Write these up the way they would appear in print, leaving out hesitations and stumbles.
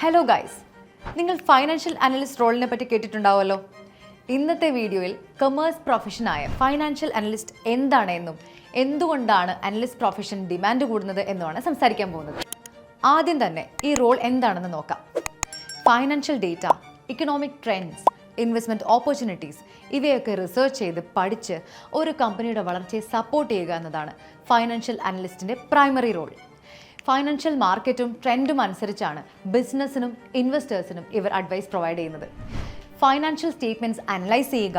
Hello guys, നിങ്ങൾ financial analyst റോളിനെ പറ്റി കേട്ടിട്ടുണ്ടാവുമല്ലോ. ഇന്നത്തെ വീഡിയോയിൽ കൊമേഴ്സ് പ്രൊഫഷനായ ഫൈനാൻഷ്യൽ അനലിസ്റ്റ് എന്താണ് എന്നും എന്തുകൊണ്ടാണ് അനലിസ്റ്റ് പ്രൊഫഷൻ ഡിമാൻഡ് കൂടുന്നത് എന്നുമാണ് സംസാരിക്കാൻ പോകുന്നത്. ആദ്യം തന്നെ ഈ റോൾ എന്താണെന്ന് നോക്കാം. Financial data, economic trends, investment opportunities ഇവയൊക്കെ റിസർച്ച് ചെയ്ത് പഠിച്ച് ഒരു കമ്പനിയുടെ വളർച്ചയെ സപ്പോർട്ട് ചെയ്യുക എന്നതാണ് ഫൈനാൻഷ്യൽ അനലിസ്റ്റിൻ്റെ പ്രൈമറി റോൾ. ഫൈനാൻഷ്യൽ മാർക്കറ്റും ട്രെൻഡും അനുസരിച്ചാണ് ബിസിനസ്സിനും ഇൻവെസ്റ്റേഴ്സിനും ഇവർ അഡ്വൈസ് പ്രൊവൈഡ് ചെയ്യുന്നത്. ഫൈനാൻഷ്യൽ സ്റ്റേറ്റ്മെൻറ്റ്സ് അനലൈസ് ചെയ്യുക,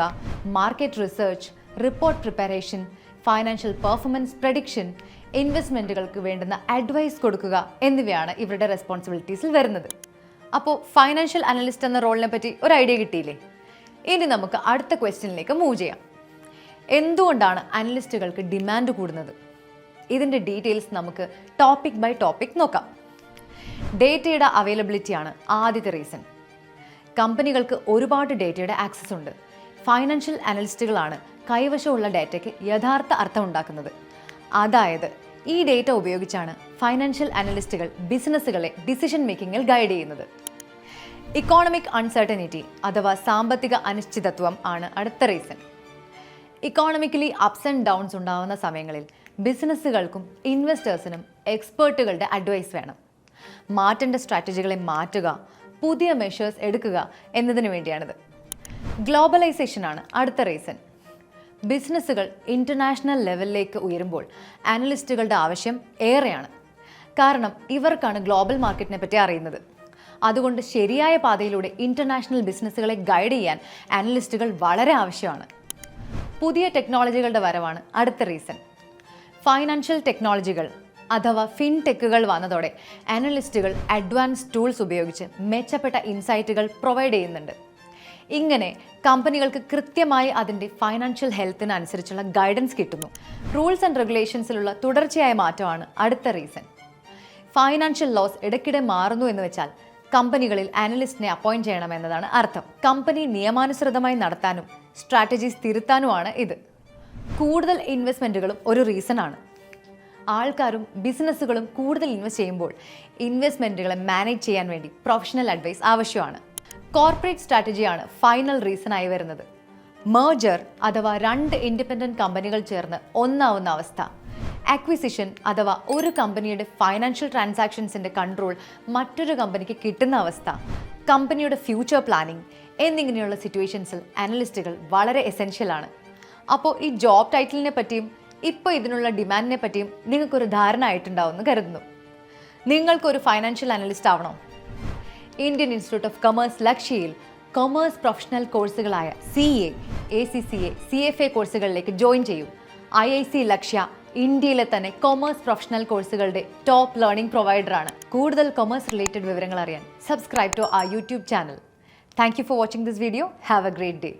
market research, report preparation, financial performance prediction, ഇൻവെസ്റ്റ്മെൻറ്റുകൾക്ക് വേണ്ടുന്ന അഡ്വൈസ് കൊടുക്കുക എന്നിവയാണ് ഇവരുടെ റെസ്പോൺസിബിലിറ്റീസിൽ വരുന്നത്. അപ്പോൾ ഫൈനാൻഷ്യൽ അനലിസ്റ്റ് എന്ന റോളിനെ പറ്റി ഒരു ഐഡിയ കിട്ടിയില്ലേ? ഇനി നമുക്ക് അടുത്ത ക്വസ്റ്റ്യനിലേക്ക് മൂവ് ചെയ്യാം. എന്തുകൊണ്ടാണ് അനലിസ്റ്റുകൾക്ക് ഡിമാൻഡ് കൂടുന്നത്? ഇതിൻ്റെ നമുക്ക് ടോപ്പിക് ബൈ ടോപ്പിക് നോക്കാം. ഡേറ്റയുടെ അവൈലബിലിറ്റിയാണ് ആദ്യത്തെ റീസൺ. കമ്പനികൾക്ക് ഒരുപാട് ഡേറ്റയുടെ ആക്സസ് ഉണ്ട്. ഫൈനാൻഷ്യൽ അനലിസ്റ്റുകളാണ് കൈവശമുള്ള ഡേറ്റയ്ക്ക് യഥാർത്ഥ അർത്ഥം ഉണ്ടാക്കുന്നത്. അതായത് ഈ ഡേറ്റ ഉപയോഗിച്ചാണ് ഫൈനാൻഷ്യൽ അനലിസ്റ്റുകൾ ബിസിനസ്സുകളെ ഡിസിഷൻ മേക്കിങ്ങിൽ ഗൈഡ് ചെയ്യുന്നത്. ഇക്കോണമിക് അൺസർട്ടനിറ്റി അഥവാ സാമ്പത്തിക അനിശ്ചിതത്വം ആണ് അടുത്ത reason. Economically ups and downs ഉണ്ടാകുന്ന സമയങ്ങളിൽ ബിസിനസ്സുകൾക്കും ഇൻവെസ്റ്റേഴ്സിനും എക്സ്പേർട്ടുകളുടെ അഡ്വൈസ് വേണം. മാറ്റേണ്ട സ്ട്രാറ്റജികളെ മാറ്റുക, പുതിയ മെഷേഴ്സ് എടുക്കുക എന്നതിനു വേണ്ടിയാണിത്. ഗ്ലോബലൈസേഷൻ ആണ് അടുത്ത റീസൺ. ബിസിനസ്സുകൾ ഇൻ്റർനാഷണൽ ലെവലിലേക്ക് ഉയരുമ്പോൾ അനലിസ്റ്റുകളുടെ ആവശ്യം ഏറെയാണ്. കാരണം ഇവർക്കാണ് ഗ്ലോബൽ മാർക്കറ്റിനെ പറ്റി അറിയുന്നത്. അതുകൊണ്ട് ശരിയായ പാതയിലൂടെ ഇൻ്റർനാഷണൽ ബിസിനസ്സുകളെ ഗൈഡ് ചെയ്യാൻ അനലിസ്റ്റുകൾ വളരെ ആവശ്യമാണ്. പുതിയ ടെക്നോളജികളുടെ വരവാണ് അടുത്ത റീസൺ. ഫൈനാൻഷ്യൽ ടെക്നോളജികൾ അഥവാ ഫിൻടെക്കുകൾ വന്നതോടെ അനലിസ്റ്റുകൾ അഡ്വാൻസ് ടൂൾസ് ഉപയോഗിച്ച് മെച്ചപ്പെട്ട ഇൻസൈറ്റുകൾ പ്രൊവൈഡ് ചെയ്യുന്നുണ്ട്. ഇങ്ങനെ കമ്പനികൾക്ക് കൃത്യമായി അതിൻ്റെ ഫൈനാൻഷ്യൽ ഹെൽത്തിനനുസരിച്ചുള്ള ഗൈഡൻസ് കിട്ടുന്നു. റൂൾസ് ആൻഡ് റെഗുലേഷൻസിലുള്ള തുടർച്ചയായ മാറ്റമാണ് അടുത്ത റീസൺ. ഫൈനാൻഷ്യൽ ലോസ് ഇടയ്ക്കിടെ മാറുന്നു എന്ന് വെച്ചാൽ കമ്പനികളിൽ അനലിസ്റ്റിനെ അപ്പോയിന്റ് ചെയ്യണമെന്നതാണ് അർത്ഥം. കമ്പനി നിയമാനുസൃതമായി നടത്താനും സ്ട്രാറ്റജീസ് തിരുത്താനുമാണ് ഇത്. കൂടുതൽ ഇൻവെസ്റ്റ്മെൻറ്റുകളും ഒരു റീസണാണ്. ആൾക്കാരും ബിസിനസ്സുകളും കൂടുതൽ ഇൻവെസ്റ്റ് ചെയ്യുമ്പോൾ ഇൻവെസ്റ്റ്മെൻറ്റുകളെ മാനേജ് ചെയ്യാൻ വേണ്ടി പ്രൊഫഷണൽ അഡ്വൈസ് ആവശ്യമാണ്. കോർപ്പറേറ്റ് സ്ട്രാറ്റജിയാണ് ഫൈനൽ റീസണായി വരുന്നത്. മെർജർ അഥവാ രണ്ട് ഇൻഡിപെൻഡൻറ്റ് കമ്പനികൾ ചേർന്ന് ഒന്നാവുന്ന അവസ്ഥ, അക്വിസിഷൻ അഥവാ ഒരു കമ്പനിയുടെ ഫൈനാൻഷ്യൽ ട്രാൻസാക്ഷൻസിൻ്റെ കൺട്രോൾ മറ്റൊരു കമ്പനിക്ക് കിട്ടുന്ന അവസ്ഥ, കമ്പനിയുടെ ഫ്യൂച്ചർ പ്ലാനിംഗ് എന്നിങ്ങനെയുള്ള സിറ്റുവേഷൻസിൽ അനലിസ്റ്റുകൾ വളരെ എസെൻഷ്യലാണ്. അപ്പോൾ ഈ ജോബ് ടൈറ്റിലിനെ പറ്റിയും ഇപ്പോൾ ഇതിനുള്ള ഡിമാൻഡിനെ പറ്റിയും നിങ്ങൾക്കൊരു ധാരണ ആയിട്ടുണ്ടാവുമെന്ന് കരുതുന്നു. നിങ്ങൾക്കൊരു ഫൈനാൻഷ്യൽ അനലിസ്റ്റ് ആവണോ? ഇന്ത്യൻ ഇൻസ്റ്റിറ്റ്യൂട്ട് ഓഫ് കൊമേഴ്സ് ലക്ഷ്യയിൽ കൊമേഴ്സ് പ്രൊഫഷണൽ കോഴ്സുകളായ CA, ACCA, CFA കോഴ്സുകളിലേക്ക് ജോയിൻ ചെയ്യൂ. IIC ലക്ഷ്യ ഇന്ത്യയിലെ തന്നെ കൊമേഴ്സ് പ്രൊഫഷണൽ കോഴ്സുകളുടെ ടോപ്പ് ലേണിംഗ് പ്രൊവൈഡറാണ്. കൂടുതൽ കൊമേഴ്സ് റിലേറ്റഡ് വിവരങ്ങൾ അറിയാൻ subscribe to our YouTube channel. Thank you for watching this video. Have a great day.